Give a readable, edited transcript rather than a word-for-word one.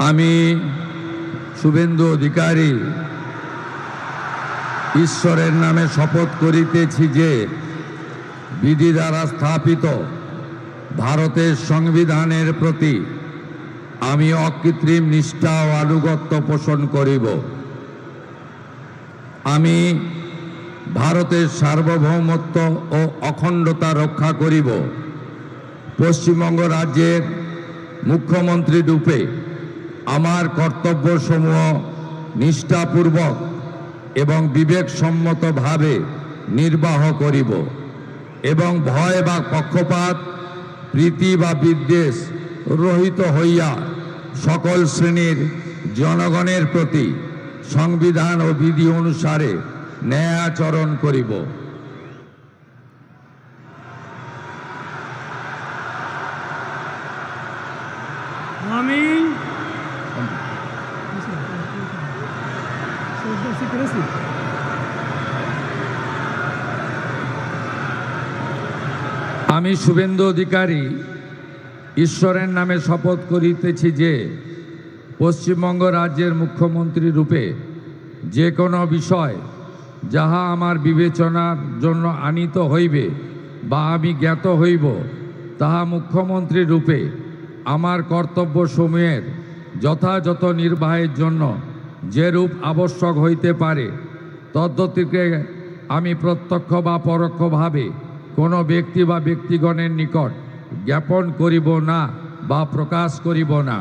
আমি শুভেন্দু অধিকারী ঈশ্বরের নামে শপথ করিতেছি যে বিধি দ্বারা স্থাপিত ভারতের সংবিধানের প্রতি আমি অকৃত্রিম নিষ্ঠা ও আনুগত্য পোষণ করিব। আমি ভারতের সার্বভৌমত্ব ও অখণ্ডতা রক্ষা করিব। পশ্চিমবঙ্গ রাজ্যের মুখ্যমন্ত্রী রূপে আমার কর্তব্যসমূহ নিষ্ঠাপূর্বক এবং বিবেকসম্মতভাবে নির্বাহ করিব এবং ভয় বা পক্ষপাত, প্রীতি বা বিদ্বেষ রহিত হইয়া সকল শ্রেণীর জনগণের প্রতি সংবিধান ও বিধি অনুসারে ন্যায় আচরণ করিব। আমি শুভেন্দু অধিকারী ঈশ্বরের নামে শপথ করিতেছি যে পশ্চিমবঙ্গ রাজ্যের মুখ্যমন্ত্রী রূপে যে কোনো বিষয় যাহা আমার বিবেচনার জন্য আনিত হইবে বা আমি জ্ঞাত হইব, তাহা মুখ্যমন্ত্রী রূপে আমার কর্তব্যসমূহের যথাযথ নির্বাহের জন্য যেরূপ আবশ্যক হইতে পারে তদ্গতিকে আমি প্রত্যক্ষ বা পরোক্ষভাবে কোনো ব্যক্তি বা ব্যক্তিগণের নিকট জ্ঞাপন করিব না বা প্রকাশ করিব না।